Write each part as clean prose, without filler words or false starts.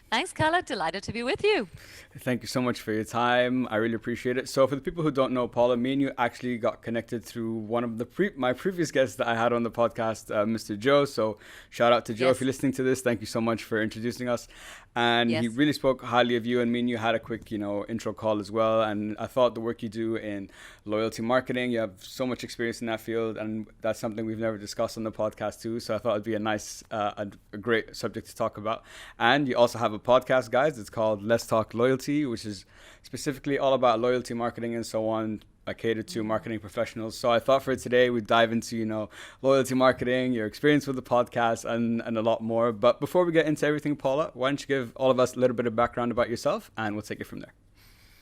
Thanks, Carla. Delighted to be with you. Thank you so much for your time. I really appreciate it. So, for the people who don't know, Paula, me and you actually got connected through one of my previous guests that I had on the podcast, Mr. Joe. So, shout out to Joe if you're Yes, listening to this. Thank you so much for introducing us. And he yes. really spoke highly of you, and me and you had a quick, intro call as well. And I thought the work you do in loyalty marketing, you have so much experience in that field, and that's something we've never discussed on the podcast too. So I thought it'd be a nice, a great subject to talk about. And you also have a podcast, guys. It's called Let's Talk Loyalty, which is specifically all about loyalty marketing and so on. I cater to Mm. marketing professionals. So I thought for today we'd dive into, loyalty marketing, your experience with the podcast, and a lot more. But before we get into everything, Paula, why don't you give all of us a little bit of background about yourself, and we'll take it from there.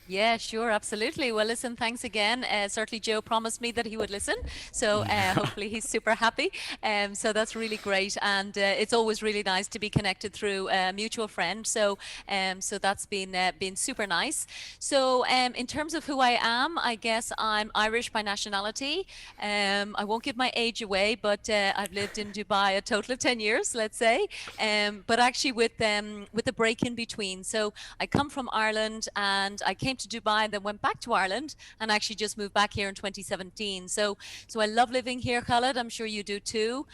Yeah, sure, absolutely. Well, listen, thanks again. Certainly, Joe promised me that he would listen, so hopefully he's super happy. So that's really great, and it's always really nice to be connected through a mutual friend. So that's been super nice. So, in terms of who I am, I guess I'm Irish by nationality. I won't give my age away, but I've lived in Dubai a total of 10 years, let's say. But actually, with a break in between. So I come from Ireland, and I came to Dubai, then went back to Ireland, and actually just moved back here in 2017. So I love living here, Khaled. I'm sure you do too.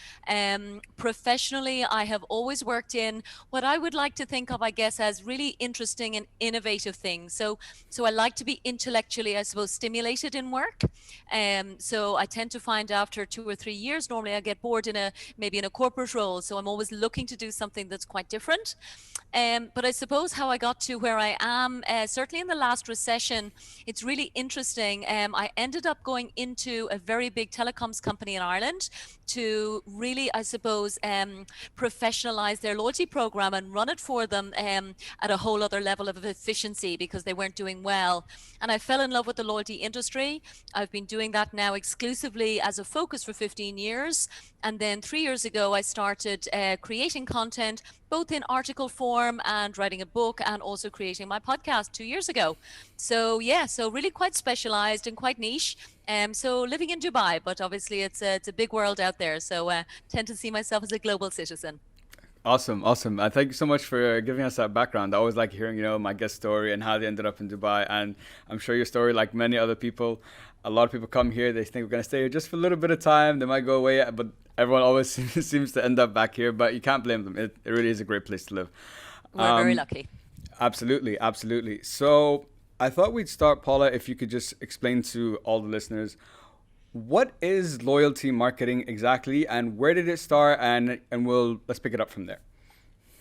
Professionally, I have always worked in what I would like to think of, I guess, as really interesting and innovative things. So I like to be intellectually, I suppose, stimulated in work. So I tend to find after 2 or 3 years, normally I get bored in a maybe in a corporate role. So I'm always looking to do something that's quite different. But I suppose how I got to where I am, certainly in the last recession, it's really interesting. I ended up going into a very big telecoms company in Ireland to really, I suppose, professionalize their loyalty program and run it for them at a whole other level of efficiency because they weren't doing well. And I fell in love with the loyalty industry. I've been doing that now exclusively as a focus for 15 years. And then 3 years ago, I started creating content both in article form and writing a book and also creating my podcast 2 years ago. So yeah, so really quite specialized and quite niche. So living in Dubai, but obviously it's a big world out there. So tend to see myself as a global citizen. Awesome, awesome. Thank you so much for giving us that background. I always like hearing, my guest story and how they ended up in Dubai. And I'm sure your story, like many other people, a lot of people come here, they think we're going to stay here just for a little bit of time. They might go away, but everyone always seems to end up back here. But you can't blame them. It really is a great place to live. We're very Um, lucky. Absolutely, absolutely. So I thought we'd start, Paula, if you could just explain to all the listeners what is loyalty marketing exactly, and where did it start, and let's pick it up from there.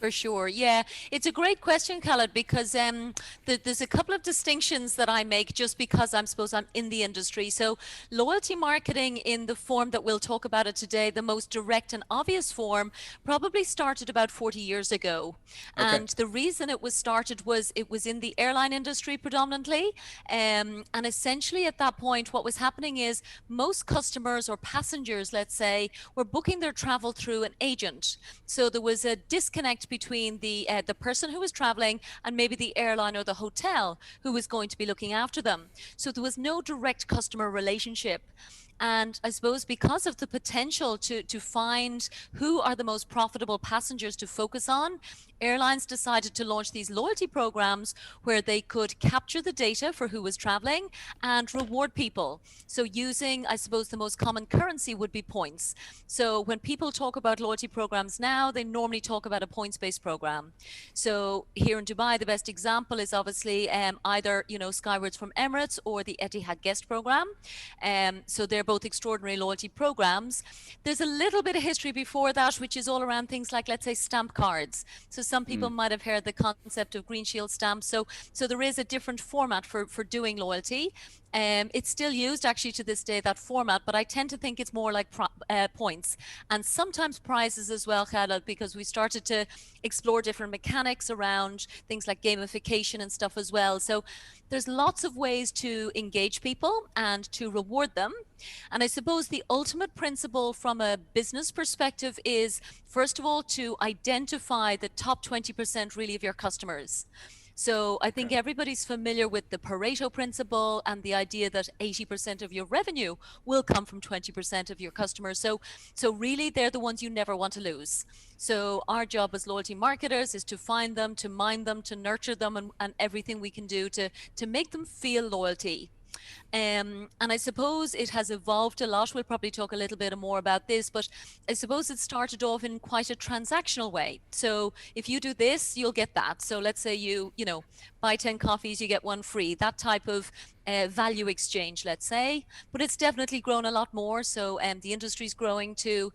For sure. Yeah. It's a great question, Khaled, because there's a couple of distinctions that I make just because I'm suppose I'm in the industry. So loyalty marketing in the form that we'll talk about it today, the most direct and obvious form, probably started about 40 years ago. Okay. And the reason it was started was it was in the airline industry predominantly. And essentially at that point, what was happening is most customers or passengers, let's say, were booking their travel through an agent. So there was a disconnect between the person who was traveling and maybe the airline or the hotel who was going to be looking after them. So there was no direct customer relationship. And I suppose because of the potential to find who are the most profitable passengers to focus on, airlines decided to launch these loyalty programs where they could capture the data for who was traveling and reward people. So using, I suppose, the most common currency would be points. So when people talk about loyalty programs now, they normally talk about a points-based program. So here in Dubai, the best example is obviously either, Skywards from Emirates or the Etihad Guest program. So they're both extraordinary loyalty programs. There's a little bit of history before that, which is all around things like, let's say, stamp cards. So some people Mm. might have heard the concept of Green Shield stamps. So there is a different format for doing loyalty. It's still used actually to this day, that format, but I tend to think it's more like points and sometimes prizes as well, Khaled, because we started to explore different mechanics around things like gamification and stuff as well. So there's lots of ways to engage people and to reward them. And I suppose the ultimate principle from a business perspective is, first of all, to identify the top 20% really of your customers. So I think Okay. everybody's familiar with the Pareto principle and the idea that 80% of your revenue will come from 20% of your customers. So really they're the ones you never want to lose. So our job as loyalty marketers is to find them, to mind them, to nurture them, and everything we can do to make them feel loyalty. And I suppose it has evolved a lot. We'll probably talk a little bit more about this, but I suppose it started off in quite a transactional way. So if you do this, you'll get that. So let's say you buy 10 coffees, you get one free, that type of value exchange, let's say. But it's definitely grown a lot more. So the industry's growing to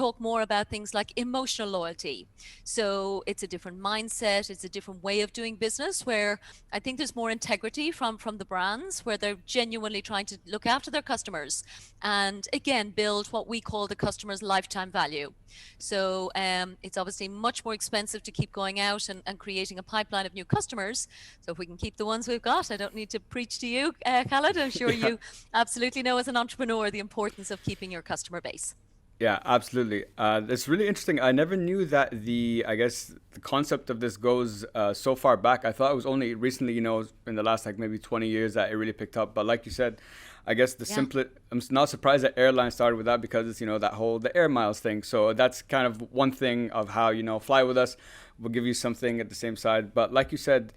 talk more about things like emotional loyalty. So it's a different mindset, it's a different way of doing business where I think there's more integrity from the brands, where they're genuinely trying to look after their customers and again build what we call the customer's lifetime value. So it's obviously much more expensive to keep going out and creating a pipeline of new customers. So if we can keep the ones we've got, I don't need to preach to you, Khaled. I'm sure Yeah. you absolutely know as an entrepreneur the importance of keeping your customer base. Yeah, absolutely. It's really interesting. I never knew that I guess, the concept of this goes so far back. I thought it was only recently, in the last like maybe 20 years that it really picked up. But like you said, I guess Yeah. I'm not surprised that airlines started with that because it's, that whole, the air miles thing. So that's kind of one thing of how, fly with us, we'll give you something at the same side. But like you said,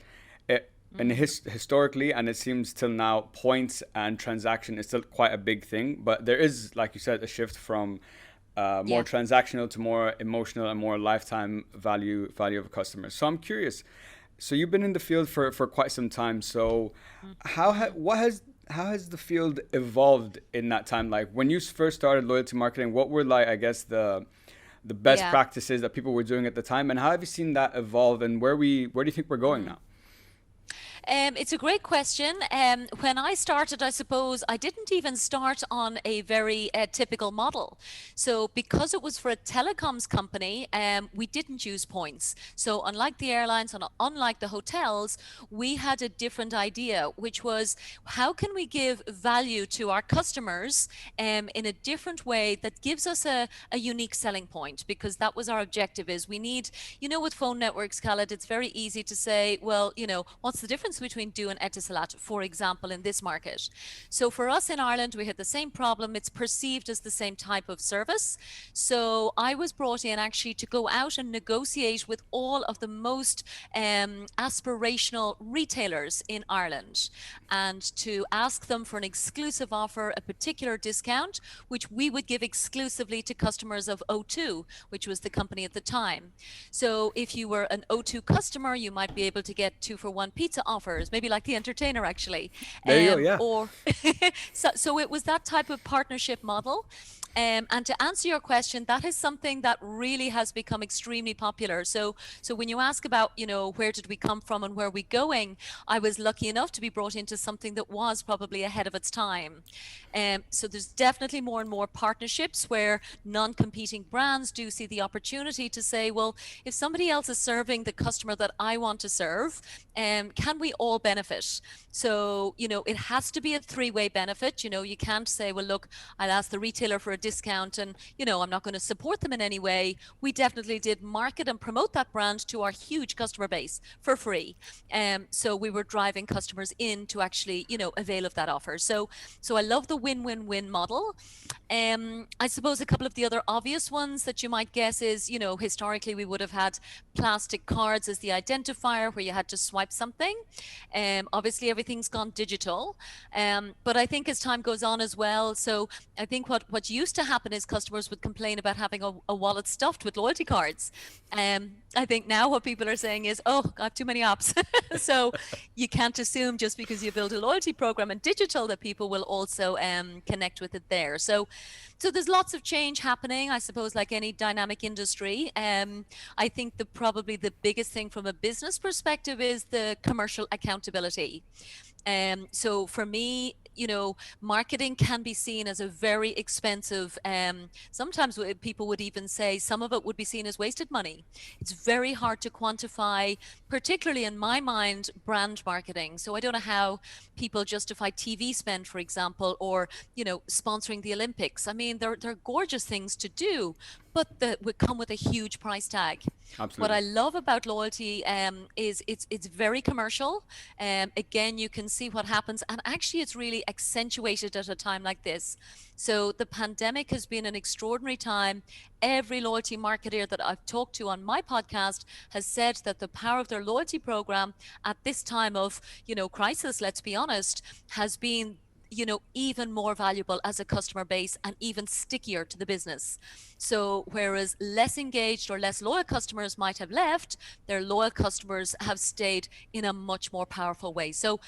and historically, and it seems till now, points and transaction is still quite a big thing. But there is, like you said, a shift from more Yeah. transactional to more emotional and more lifetime value of customers. So I'm curious. So you've been in the field for quite some time. So Mm-hmm. how has the field evolved in that time? Like when you first started loyalty marketing, what were, like, I guess, the best Yeah. practices that people were doing at the time, and how have you seen that evolve, and where do you think we're going now? It's a great question. When I started, I suppose I didn't even start on a very typical model. So, because it was for a telecoms company, we didn't use points. So, unlike the airlines and unlike the hotels, we had a different idea, which was how can we give value to our customers in a different way that gives us a unique selling point? Because that was our objective. Is we need, with phone networks, Khaled, it's very easy to say, well, what's the difference between Du and Etisalat, for example, in this market? So for us in Ireland, we had the same problem. It's perceived as the same type of service. So I was brought in actually to go out and negotiate with all of the most aspirational retailers in Ireland and to ask them for an exclusive offer, a particular discount, which we would give exclusively to customers of O2, which was the company at the time. So if you were an O2 customer, you might be able to get 2-for-1 pizza offers, maybe like the entertainer actually. There you go. Yeah. Or so it was that type of partnership model. And to answer your question, that is something that really has become extremely popular. So when you ask about, where did we come from and where are we going, I was lucky enough to be brought into something that was probably ahead of its time. So there's definitely more and more partnerships where non-competing brands do see the opportunity to say, well, if somebody else is serving the customer that I want to serve, can we all benefit? So, it has to be a three-way benefit. You can't say, well, look, I'll ask the retailer for a discount and, I'm not going to support them in any way. We definitely did market and promote that brand to our huge customer base for free. So we were driving customers in to actually, avail of that offer. So I love the win-win-win model. I suppose a couple of the other obvious ones that you might guess is, historically we would have had plastic cards as the identifier where you had to swipe something. Obviously everything's gone digital. But I think as time goes on as well, so I think what used to happen is customers would complain about having a wallet stuffed with loyalty cards. I think now what people are saying is, oh, I have too many apps. So you can't assume just because you build a loyalty program in digital that people will also connect with it there. So there's lots of change happening, I suppose, like any dynamic industry. I think probably the biggest thing from a business perspective is the commercial accountability. So for me, marketing can be seen as a very expensive, sometimes people would even say some of it would be seen as wasted money. It's very hard to quantify, particularly in my mind, brand marketing. So I don't know how people justify TV spend, for example, or, sponsoring the Olympics. I mean, they're gorgeous things to do, but that would come with a huge price tag. What I Absolutely. love about loyalty is it's very commercial. Again, you can see what happens, and actually, it's really accentuated at a time like this. So the pandemic has been an extraordinary time. Every loyalty marketer that I've talked to on my podcast has said that the power of their loyalty program at this time of, crisis, let's be honest, has been even more valuable as a customer base and even stickier to the business. So whereas less engaged or less loyal customers might have left, their loyal customers have stayed in a much more powerful way. So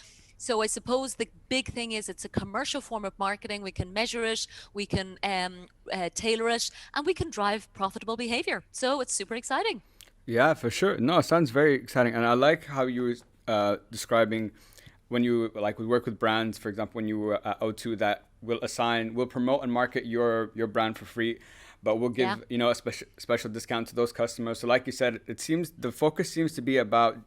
I suppose the big thing is it's a commercial form of marketing. We can measure it, we can tailor it, and we can drive profitable behavior. So it's super exciting. Yeah, for sure. No, it sounds very exciting, and I like how you were describing when you like we work with brands. For example, when you were at O2, that will promote and market your brand for free, but we'll Yeah. give a special discount to those customers. So, like you said, it seems the focus seems to be about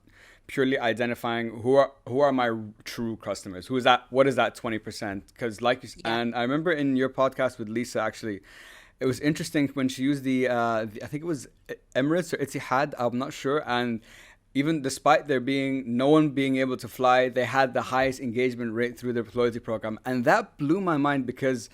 purely identifying who are my true customers. Who is that? What is that 20%? Because Yeah. and I remember in your podcast with Lisa actually, it was interesting when she used I think it was Emirates or Etihad, I'm not sure, and even despite there being no one being able to fly, they had the highest engagement rate through their loyalty program, and that blew my mind because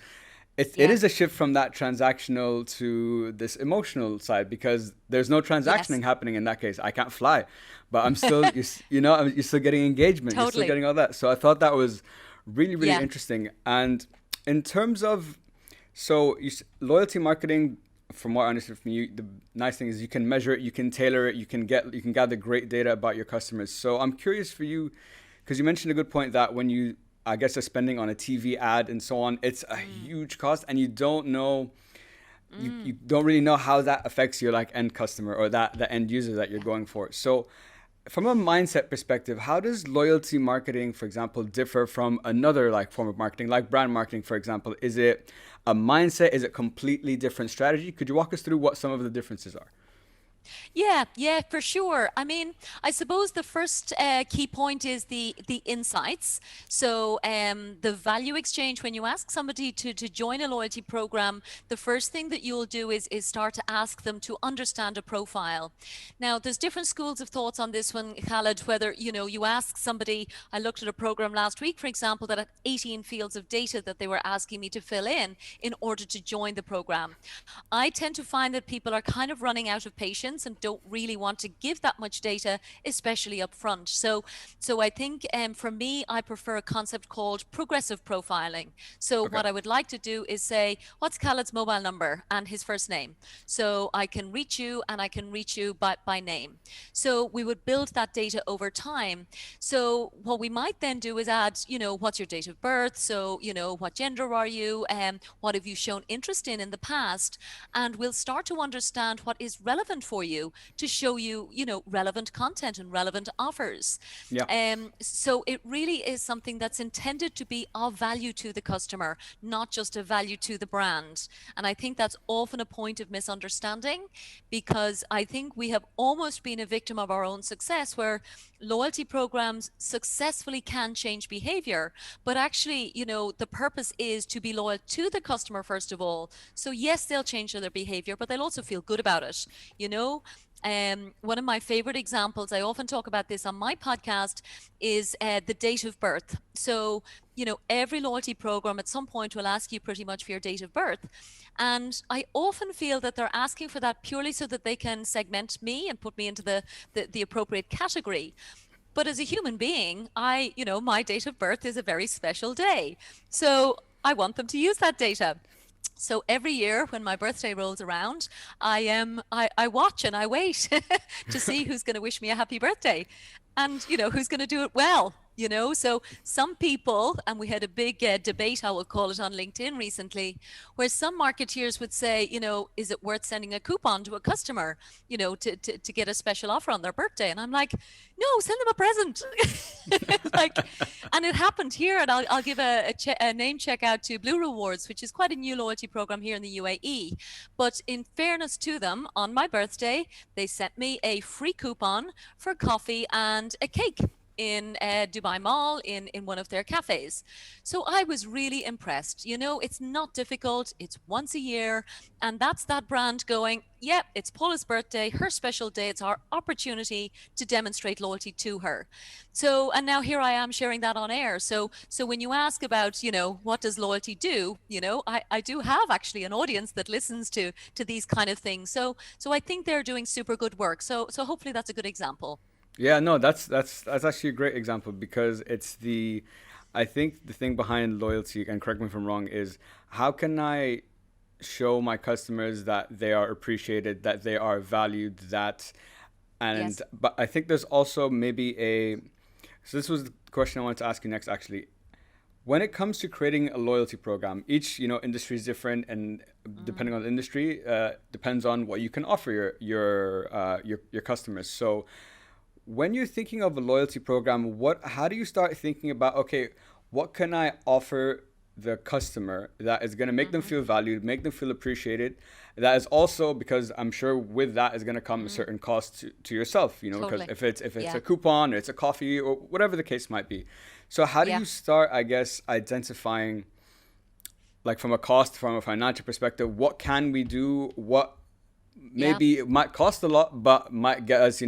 it Yeah. is a shift from that transactional to this emotional side because there's no Yes. transactioning happening in that case. I can't fly, but I'm still you're still getting engagement, you're still Totally. getting all that. So I thought that was really Yeah. interesting. And in terms of loyalty marketing, from what I understood from you, the nice thing is you can measure it, you can tailor it, you can gather great data about your customers. So I'm curious for you, because you mentioned a good point that when you, I guess, are spending on a TV ad and so on, it's a Mm. huge cost, and you don't know, you Mm. don't really know how that affects your like end customer or that the end user that you're Yeah. going for. So from a mindset perspective, how does loyalty marketing, for example, differ from another like form of marketing, like brand marketing, for example? Is it a mindset? Is it completely different strategy? Could you walk us through what some of the differences are? Yeah, yeah, for sure. I mean, I suppose the first key point is the insights. So, the value exchange. When you ask somebody to join a loyalty program, the first thing that you'll do is start to ask them to understand a profile. Now, there's different schools of thoughts on this one, Khaled. Whether you ask somebody. I looked at a program last week, for example, that had 18 fields of data that they were asking me to fill in order to join the program. I tend to find that people are kind of running out of patience and don't really want to give that much data, especially up front. So I think for me, I prefer a concept called progressive profiling. So Okay. what I would like to do is say, what's Khaled's mobile number and his first name? So I can reach you and I can reach you by name. So we would build that data over time. So what we might then do is add, what's your date of birth? So, what gender are you? What have you shown interest in the past? And we'll start to understand what is relevant for you to show you, relevant content and relevant offers. Yeah. So it really is something that's intended to be of value to the customer, not just of value to the brand. And I think that's often a point of misunderstanding because I think we have almost been a victim of our own success where loyalty programs successfully can change behavior, but actually, the purpose is to be loyal to the customer first of all. So yes, they'll change their behavior, but they'll also feel good about it. You know, one of my favorite examples, I often talk about this on my podcast, is the date of birth. So, every loyalty program at some point will ask you pretty much for your date of birth. And I often feel that they're asking for that purely so that they can segment me and put me into the appropriate category. But as a human being, my date of birth is a very special day. So I want them to use that data. So every year when my birthday rolls around, I watch and I wait to see who's going to wish me a happy birthday and who's going to do it well. So some people, and we had a big debate, I will call it, on LinkedIn recently, where some marketeers would say, is it worth sending a coupon to a customer, to get a special offer on their birthday? And I'm like, no, send them a present. Like, and it happened here, and I'll give a name check out to Blue Rewards, which is quite a new loyalty program here in the UAE. But in fairness to them, on my birthday, they sent me a free coupon for coffee and a cake in Dubai Mall in one of their cafes. So I was really impressed. It's not difficult. It's once a year. And that's that brand going, yep, it's Paula's birthday, her special day. It's our opportunity to demonstrate loyalty to her. So, and now here I am sharing that on air. So when you ask about, what does loyalty do, I do have actually an audience that listens to these kind of things. So I think they're doing super good work. So hopefully that's a good example. Yeah, no, that's actually a great example because I think the thing behind loyalty, and correct me if I'm wrong, is how can I show my customers that they are appreciated, that they are valued, Yes. but I think there's also maybe so this was the question I wanted to ask you next actually. When it comes to creating a loyalty program, each industry is different, and Mm, depending on the industry, depends on what you can offer your customers. So when you're thinking of a loyalty program, how do you start thinking about, okay, what can I offer the customer that is going to make them mhm, feel valued, make them feel appreciated? That is also, because I'm sure with that is going to come a mm, certain cost to yourself, because totally. if it's Yeah. a coupon or it's a coffee or whatever the case might be. So how do Yeah. you start, I guess, identifying, like, from a cost, from a financial perspective, what can we do, what Yeah. maybe it might cost a lot but might get us,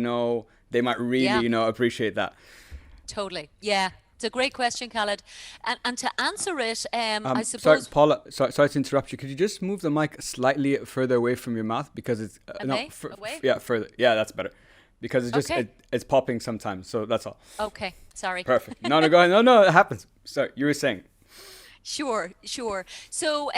they might really, Yeah. appreciate that. Totally. Yeah. It's a great question, Khaled. And to answer it, I Sorry, suppose Paula. Sorry to interrupt you. Could you just move the mic slightly further away from your mouth because it's no, away. yeah, further. Yeah, that's better. Because Okay. it's popping sometimes. So that's all. Okay. Sorry. Perfect. No, no, go ahead. No, no, it happens. Sorry, you were saying. Sure, sure. So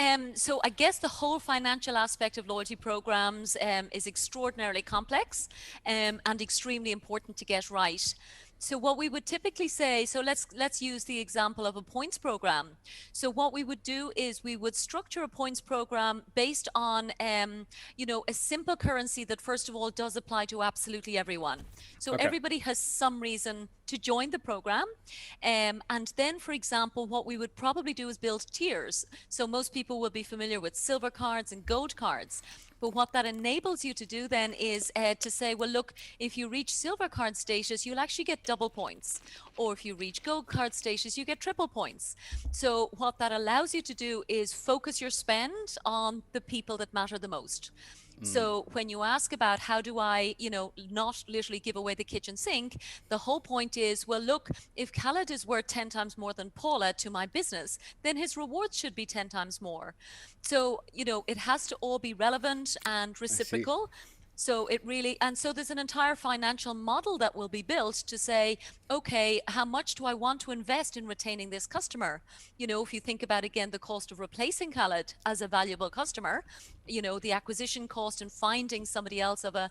I guess the whole financial aspect of loyalty programs is extraordinarily complex and extremely important to get right. So what we would typically say, so let's use the example of a points program. So what we would do is we would structure a points program based on a simple currency that first of all does apply to absolutely everyone. So Okay. everybody has some reason to join the program. And then, for example, what we would probably do is build tiers. So most people will be familiar with silver cards and gold cards. But what that enables you to do then is to say, well, look, if you reach silver card status, you'll actually get double points. Or if you reach gold card status, you get triple points. So what that allows you to do is focus your spend on the people that matter the most. So when you ask about how do I, not literally give away the kitchen sink, the whole point is, well, look, if Khaled is worth 10 times more than Paula to my business, then his rewards should be 10 times more. So, it has to all be relevant and I see. reciprocal. So it really, and so there's an entire financial model that will be built to say, okay, how much do I want to invest in retaining this customer? If you think about again the cost of replacing Khaled as a valuable customer, the acquisition cost and finding somebody else of a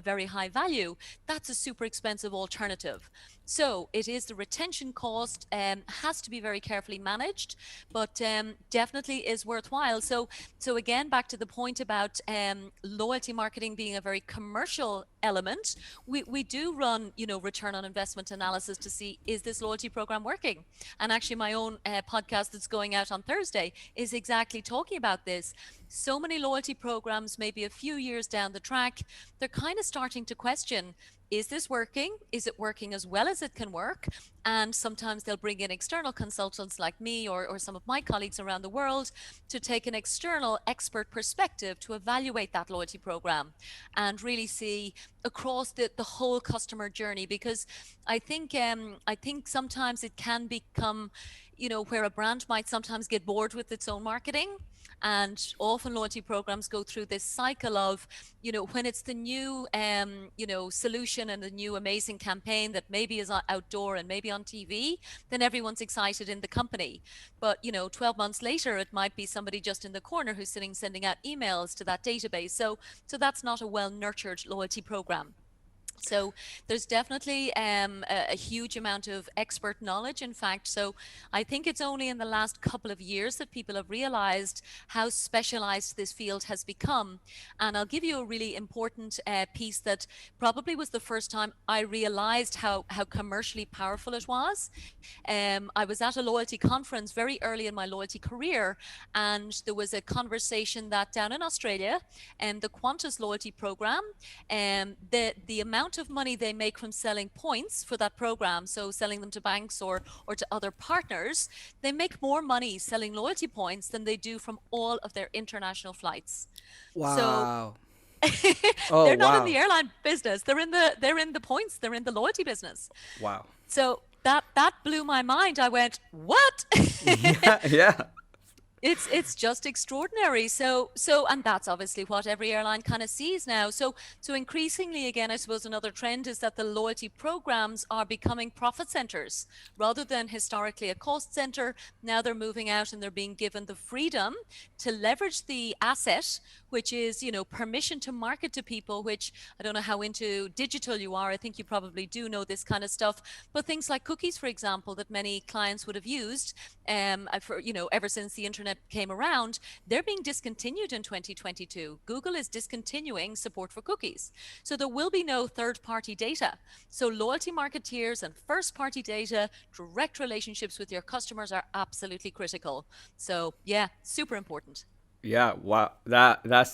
very high value, that's a super expensive alternative. So it is the retention cost has to be very carefully managed, but definitely is worthwhile. So again, back to the point about loyalty marketing being a very commercial element, we do run, return on investment analysis to see, is this loyalty program working? And actually my own podcast that's going out on Thursday is exactly talking about this. So many loyalty programs, maybe a few years down the track, they're kind of starting to question, is this working? Is it working as well as it can work? And sometimes they'll bring in external consultants like me or some of my colleagues around the world to take an external expert perspective to evaluate that loyalty program and really see across the whole customer journey. Because I think sometimes it can become, where a brand might sometimes get bored with its own marketing. And often loyalty programs go through this cycle of, when it's the new, solution and the new amazing campaign that maybe is outdoor and maybe on TV, then everyone's excited in the company. But, 12 months later, it might be somebody just in the corner who's sitting sending out emails to that database. So that's not a well nurtured loyalty program. So there's definitely a huge amount of expert knowledge, in fact. So I think it's only in the last couple of years that people have realized how specialized this field has become. And I'll give you a really important piece that probably was the first time I realized how commercially powerful it was. I was at a loyalty conference very early in my loyalty career, and there was a conversation that down in Australia, the Qantas loyalty program, the amount amount of money they make from selling points for that program, so selling them to banks or to other partners, they make more money selling loyalty points than they do from all of their international flights. So Wow. Oh, they're not in the wow. airline business. They're in the points. They're in the loyalty business. Wow. So that blew my mind. I went, "What?" Yeah, yeah. It's just extraordinary. So and that's obviously what every airline kind of sees now. So increasingly, again, I suppose another trend is that the loyalty programs are becoming profit centers rather than historically a cost center. Now they're moving out and they're being given the freedom to leverage the asset, which is, permission to market to people, which I don't know how into digital you are. I think you probably do know this kind of stuff. But things like cookies, for example, that many clients would have used ever since the internet came around, they're being discontinued in 2022. Google is discontinuing support for cookies. So there will be no third-party data. So loyalty marketeers and first-party data, direct relationships with your customers are absolutely critical. So yeah, super important. Yeah, wow. That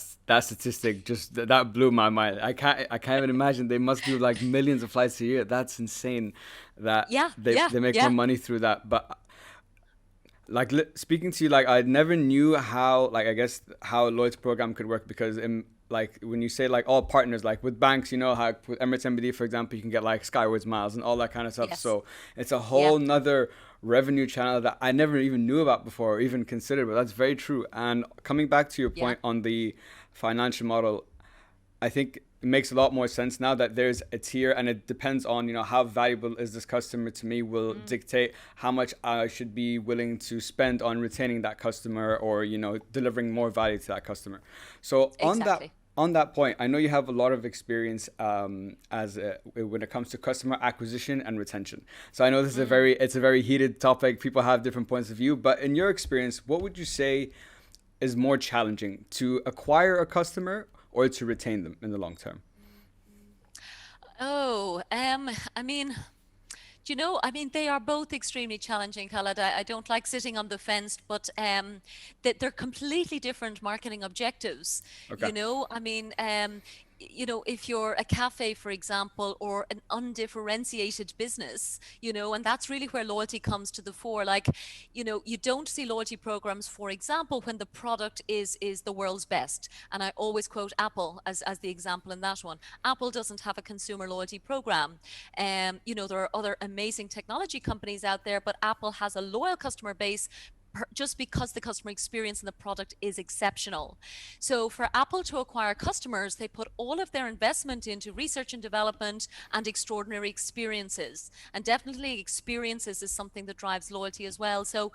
statistic just that blew my mind. I can't even imagine they must do like millions of flights a year. That's insane that Yeah, they yeah, they make more yeah. money through that. But like speaking to you, like I never knew how, like I guess how Lloyd's program could work, because in like when you say like all partners, like with banks, how with Emirates MBD, for example, you can get like Skywards miles and all that kind of stuff. Yes. So it's a Yeah, whole nother revenue channel that I never even knew about before or even considered. But that's very true. And coming back to your yeah. point on the financial model, I think it makes a lot more sense now that there's a tier, and it depends on, how valuable is this customer to me, will dictate how much I should be willing to spend on retaining that customer, or, delivering more value to that customer. So Exactly. on that point, I know you have a lot of experience when it comes to customer acquisition and retention. So I know this is it's a very heated topic. People have different points of view, but in your experience, what would you say is more challenging, to acquire a customer or to retain them in the long term? Oh, I mean, they are both extremely challenging, Khaled. I don't like sitting on the fence, but that they're completely different marketing objectives. Okay. If you're a cafe, for example, or an undifferentiated business, and that's really where loyalty comes to the fore. Like, you don't see loyalty programs, for example, when the product is the world's best. And I always quote Apple as the example in that one. Apple doesn't have a consumer loyalty program. There are other amazing technology companies out there, but Apple has a loyal customer base just because the customer experience in the product is exceptional. So for Apple to acquire customers, they put all of their investment into research and development and extraordinary experiences. And definitely experiences is something that drives loyalty as well. So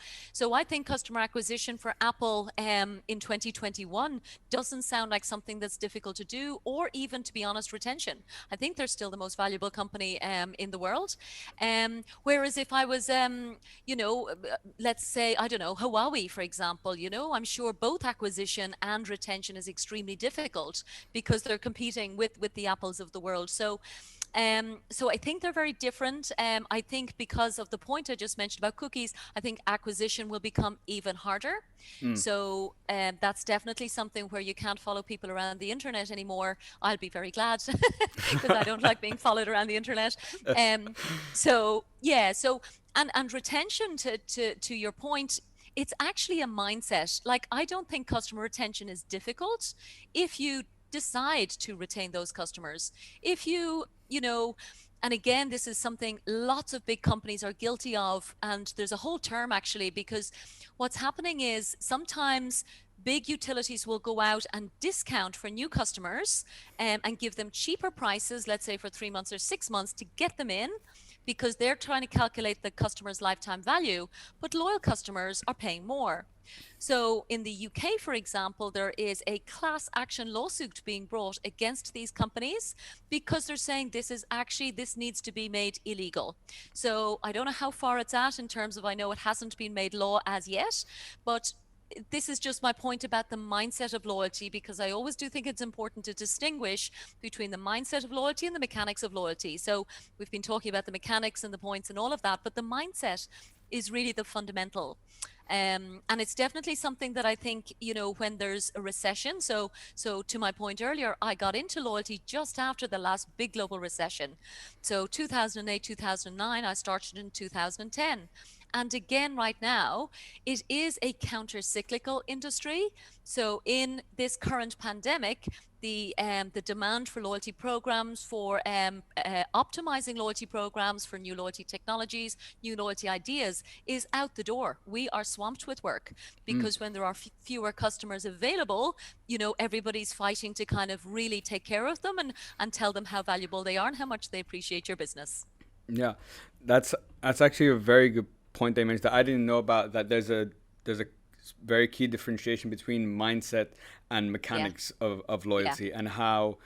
I think customer acquisition for Apple in 2021 doesn't sound like something that's difficult to do, or even, to be honest, retention. I think they're still the most valuable company in the world. Whereas if I was, let's say, I don't know, Huawei, for example, I'm sure both acquisition and retention is extremely difficult because they're competing with the Apples of the world. So I think they're very different. I think because of the point I just mentioned about cookies, I think acquisition will become even harder. So that's definitely something where you can't follow people around the internet anymore. I'll be very glad because I don't like being followed around the internet. So yeah, and retention, to your point, it's actually a mindset. Like, I don't think customer retention is difficult if you decide to retain those customers. If and again, this is something lots of big companies are guilty of. And there's a whole term actually, because what's happening is sometimes big utilities will go out and discount for new customers and give them cheaper prices, let's say for 3 months or 6 months, to get them in, because they're trying to calculate the customer's lifetime value, but loyal customers are paying more. So in the UK, for example, there is a class action lawsuit being brought against these companies because they're saying this needs to be made illegal. So I don't know how far it's at in terms of, I know it hasn't been made law as yet, but this is just my point about the mindset of loyalty, because I always do think it's important to distinguish between the mindset of loyalty and the mechanics of loyalty. So we've been talking about the mechanics and the points and all of that, but the mindset is really the fundamental. And it's definitely something that I think, when there's a recession. So to my point earlier, I got into loyalty just after the last big global recession. So 2008, 2009, I started in 2010. And again, right now, it is a counter-cyclical industry. So in this current pandemic, the demand for loyalty programs, for optimizing loyalty programs, for new loyalty technologies, new loyalty ideas is out the door. We are swamped with work, Mm. because when there are fewer customers available, everybody's fighting to kind of really take care of them, and tell them how valuable they are and how much they appreciate your business. Yeah, that's that's actually a very good point they mentioned that I didn't know about. That there's a very key differentiation between mindset and Yeah, mechanics of yeah. loyalty, and how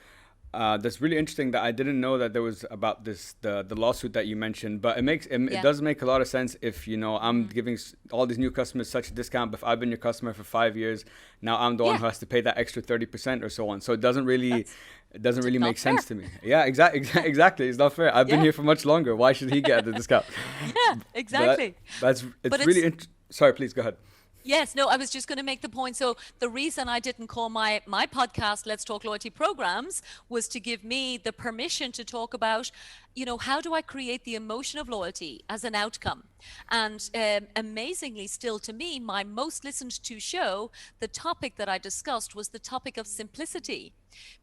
that's really interesting that I didn't know that there was about this the lawsuit that you mentioned. But it Yeah. does make a lot of sense if I'm Mm. giving all these new customers such a discount. But if I've been your customer for 5 years, now I'm the one Yeah, who has to pay that extra 30% or so on. So it doesn't really not make fair. sense to me. Yeah, exactly, exactly. It's not fair. I've been Yeah. here for much longer. Why should he get the discount? Yeah, But exactly. that's But it's really it's sorry. Please go ahead. Yes, no, I was just going to make the point. So the reason I didn't call my podcast "Let's Talk Loyalty Programs" was to give me the permission to talk about, how do I create the emotion of loyalty as an outcome? And amazingly, still to me, my most listened to show, the topic that I discussed was the topic of simplicity.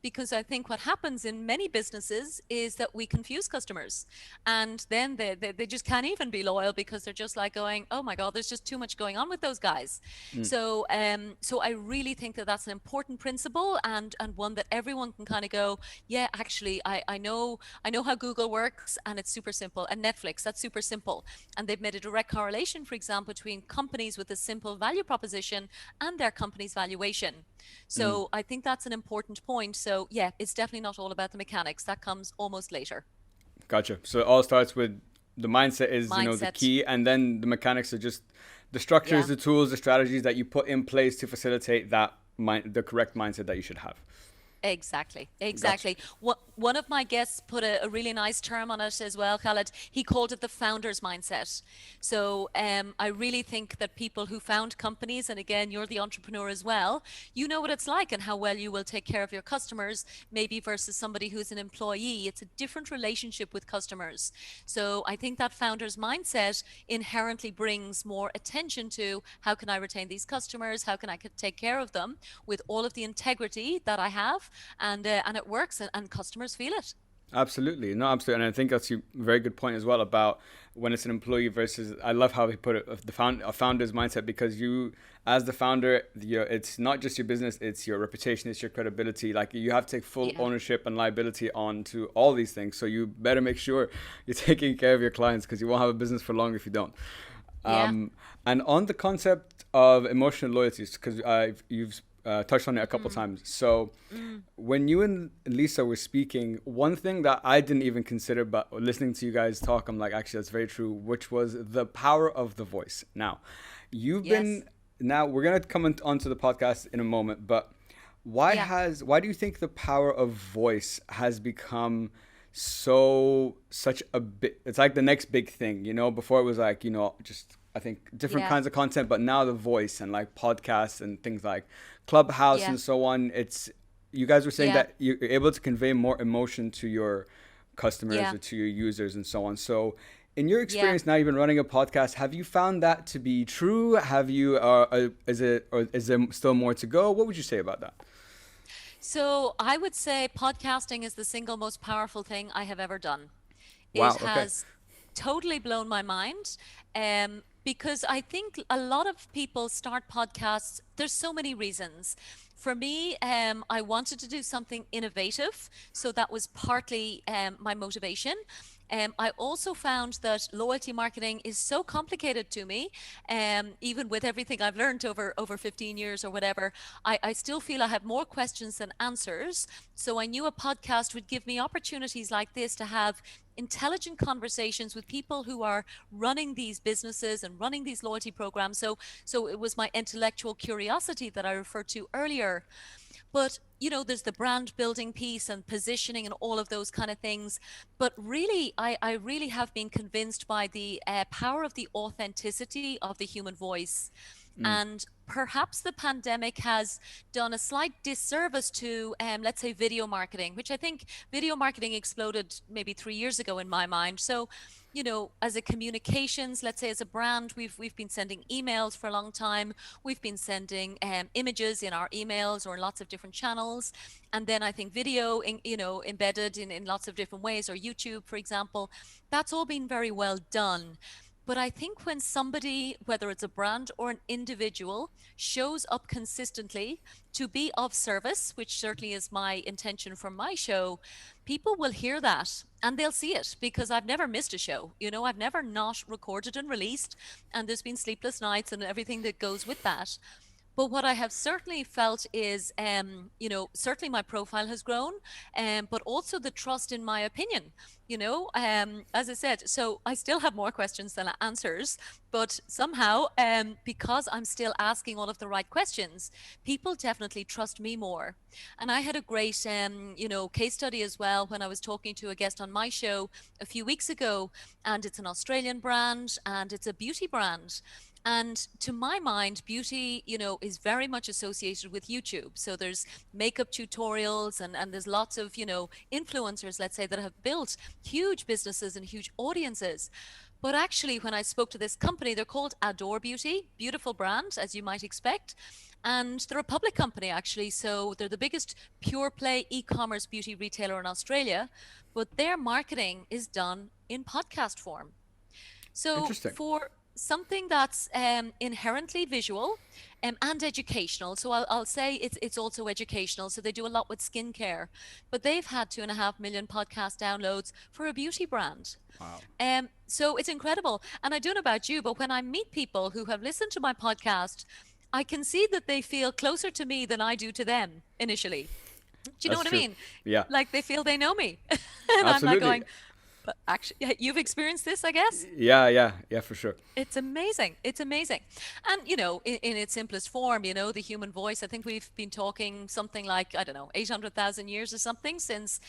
Because I think what happens in many businesses is that we confuse customers, and then they just can't even be loyal, because they're just like going, oh my God, there's just too much going on with those guys. Mm. So I really think that that's an important principle, and one that everyone can kind of go, yeah, actually, I know how Google works, and it's super simple, and Netflix, that's super simple. And they've made a direct correlation, for example, between companies with a simple value proposition and their company's valuation. Mm. So I think that's an important point. So yeah, it's definitely not all about the mechanics. That comes almost later. Gotcha. So it all starts with the mindset is the Mindset. key, and then the mechanics are just the structures, Yeah. the tools, the strategies that you put in place to facilitate the correct mindset that you should have. Exactly, Gotcha. exactly. One of my guests put a really nice term on it as well, Khaled. He called it the founder's mindset. So I really think that people who found companies, and again, you're the entrepreneur as well, you know what it's like and how well you will take care of your customers, maybe versus somebody who's an employee. It's a different relationship with customers. So I think that founder's mindset inherently brings more attention to, how can I retain these customers? How can I take care of them with all of the integrity that I have? And it works, and customers feel it. Absolutely, no, absolutely, and I think that's a very good point as well about when it's an employee versus. I love how he put it, a founder's mindset, because you, as the founder, it's not just your business, it's your reputation, it's your credibility. Like, you have to take full Yeah, ownership and liability on to all these things. So you better make sure you're taking care of your clients, because you won't have a business for long if you don't. yeah. Um, and on the concept of emotional loyalties, because you've touched on it a couple Mm, times. So mm, when you and Lisa were speaking, one thing that I didn't even consider, but listening to you guys talk, I'm like, actually, that's very true, which was the power of the voice. Now, you've yes. been, now we're going to come onto the podcast in a moment, but Yeah. why do you think the power of voice has become such a bit, it's like the next big thing, before it was like, just I think different Yeah. kinds of content, but now the voice and like podcasts and things like Clubhouse Yeah. and so on, it's you guys were saying Yeah. that you're able to convey more emotion to your customers Yeah. or to your users and so on. So in your Yeah. experience now, you've been running a podcast, have you found that to be true? Have you is there still more to go? What would you say about that? So I would say podcasting is the single most powerful thing I have ever done. It Wow, okay. has totally blown my mind, because I think a lot of people start podcasts. There's so many reasons. For me, I wanted to do something innovative, so that was partly my motivation. I also found that loyalty marketing is so complicated to me, even with everything I've learned over 15 years or whatever. I still feel I have more questions than answers. So I knew a podcast would give me opportunities like this to have intelligent conversations with people who are running these businesses and running these loyalty programs. So it was my intellectual curiosity that I referred to earlier. But, there's the brand building piece and positioning and all of those kind of things. But really, I really have been convinced by the power of the authenticity of the human voice. And perhaps the pandemic has done a slight disservice to, let's say, video marketing, which I think video marketing exploded maybe 3 years ago in my mind. So, as a communications, let's say as a brand, we've been sending emails for a long time. We've been sending images in our emails or lots of different channels. And then I think video, embedded in lots of different ways, or YouTube, for example, that's all been very well done. But I think when somebody, whether it's a brand or an individual, shows up consistently to be of service, which certainly is my intention for my show, people will hear that and they'll see it, because I've never missed a show. I've never not recorded and released, and there's been sleepless nights and everything that goes with that. But what I have certainly felt is, certainly my profile has grown, but also the trust in my opinion. As I said, so I still have more questions than answers, but somehow, because I'm still asking all of the right questions, people definitely trust me more. And I had a great, case study as well when I was talking to a guest on my show a few weeks ago, and it's an Australian brand and it's a beauty brand. And to my mind, beauty, is very much associated with YouTube. So there's makeup tutorials, and there's lots of, influencers, let's say, that have built huge businesses and huge audiences. But actually, when I spoke to this company, they're called Adore Beauty, beautiful brand, as you might expect. And they're a public company, actually. So they're the biggest pure play e-commerce beauty retailer in Australia. But their marketing is done in podcast form. So Interesting. for something that's inherently visual, and educational, so I'll say it's also educational. So they do a lot with skincare, but they've had 2.5 million podcast downloads for a beauty brand. Wow. So it's incredible. And I don't know about you, but when I meet people who have listened to my podcast, I can see that they feel closer to me than I do to them initially. Do you know That's what I true. mean? Yeah, Like they feel they know me. And I'm like absolutely. going, but actually, yeah, you've experienced this, I guess? Yeah, yeah, yeah, for sure. It's amazing. It's amazing. And, in its simplest form, the human voice, I think we've been talking something like, I don't know, 800,000 years or something since,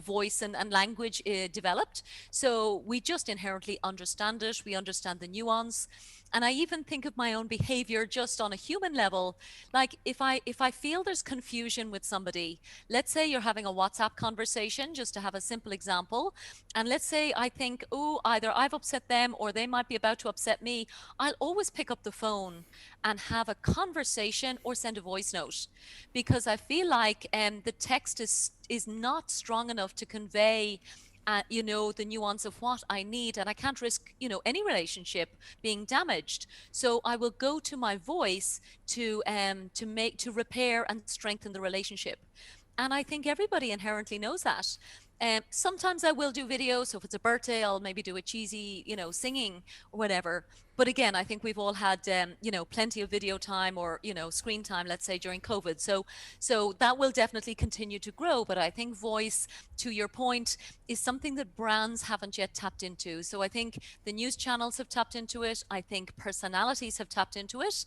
voice and language developed. So we just inherently understand it. We understand the nuance. And I even think of my own behavior just on a human level. Like if I feel there's confusion with somebody, let's say you're having a WhatsApp conversation, just to have a simple example. And let's say I think, oh, either I've upset them or they might be about to upset me. I'll always pick up the phone and have a conversation or send a voice note, because I feel like the text is not strong enough to convey the nuance of what I need, and I can't risk, any relationship being damaged. So I will go to my voice to repair and strengthen the relationship. And I think everybody inherently knows that. Sometimes I will do videos. So if it's a birthday, I'll maybe do a cheesy, singing or whatever. But again, I think we've all had, plenty of video time or, screen time, let's say during COVID. So that will definitely continue to grow. But I think voice, to your point, is something that brands haven't yet tapped into. So I think the news channels have tapped into it. I think personalities have tapped into it.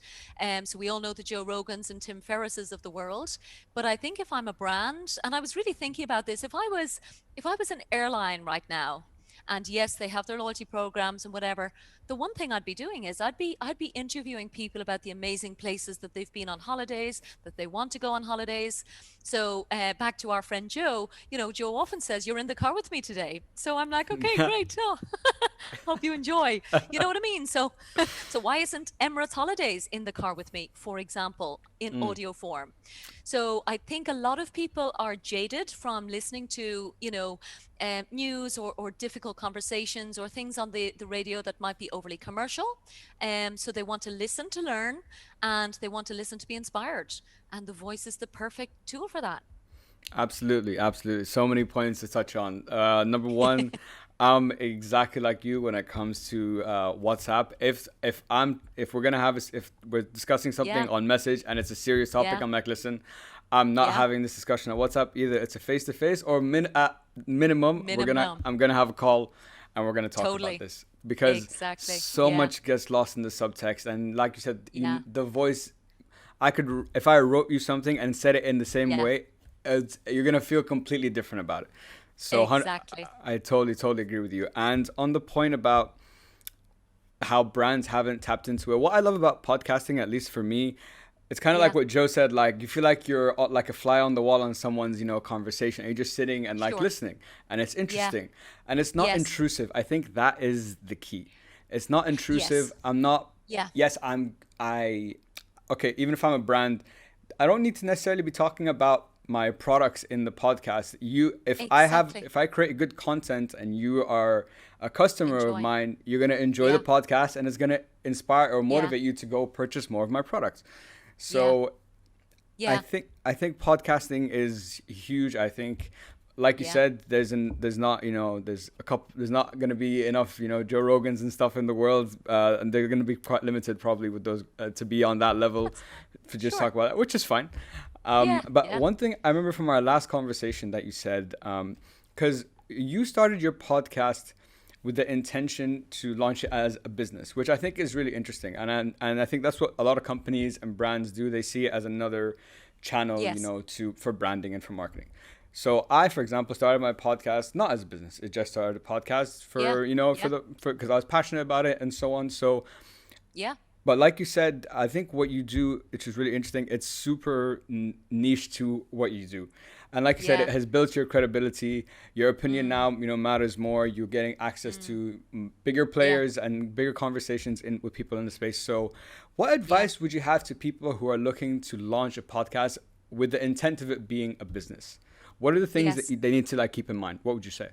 So we all know the Joe Rogans and Tim Ferrisses of the world. But I think if I'm a brand, and I was really thinking about this, if I was an airline right now, and yes, they have their loyalty programs and whatever, the one thing I'd be doing is I'd be interviewing people about the amazing places that they've been on holidays, that they want to go on holidays. So back to our friend Joe, Joe often says, "You're in the car with me today." So I'm like, okay, Yeah. great. Oh, hope you enjoy. You know what I mean? So, so why isn't Emirates Holidays in the car with me, for example, in audio form? So I think a lot of people are jaded from listening to, news or difficult conversations or things on the radio that might be overly commercial. So they want to listen to learn, and they want to listen to be inspired. And the voice is the perfect tool for that. Absolutely, absolutely. So many points to touch on. Number one, I'm exactly like you when it comes to WhatsApp. If we're gonna have if we're discussing something Yeah, on message and it's a serious topic, yeah, I'm like, listen, I'm not Yeah. having this discussion on WhatsApp. Either it's a face to face, or at minimum, Minimum. I'm gonna have a call, and we're gonna talk Totally. about this, because Exactly. so Yeah. much gets lost in the subtext. And like you said, Yeah. the voice. I could, if I wrote you something and said it in the same Yeah. way, you're gonna feel completely different about it. So Exactly. I totally agree with you. And on the point about how brands haven't tapped into it, what I love about podcasting, at least for me, it's kind of Yeah. like what Joe said. Like, you feel like you're like a fly on the wall on someone's, conversation. And you're just sitting and like Sure. listening, and it's Yeah. interesting, and it's not Yes. intrusive. I think that is the key. It's not intrusive. Yes. I'm not. Yeah. Yes, I. Okay, even if I'm a brand, I don't need to necessarily be talking about my products in the podcast. Exactly. If I create good content and you are a customer of Enjoy. mine, you're gonna enjoy Yeah. the podcast, and it's gonna inspire or Yeah. motivate you to go purchase more of my products. So Yeah. I think podcasting is huge. I think, like you Yeah. said, there's not, there's not going to be enough, Joe Rogans and stuff in the world, and they're going to be quite limited probably with those to be on that level to just Sure. talk about it, which is fine. Yeah, But yeah. one thing I remember from our last conversation that you said, because you started your podcast with the intention to launch it as a business, which I think is really interesting. And I think that's what a lot of companies and brands do. They see it as another channel, Yes. for branding and for marketing. So I, for example, started my podcast not as a business. It just started a podcast for, Yeah. because I was passionate about it and so on. So, Yeah. but like you said, I think what you do, which is really interesting, it's super niche to what you do. And like you said, Yeah. it has built your credibility. Your opinion now, matters more. You're getting access to bigger players and bigger conversations with people in the space. So what advice would you have to people who are looking to launch a podcast with the intent of it being a business? What are the things Yes. that they need to keep in mind? What would you say?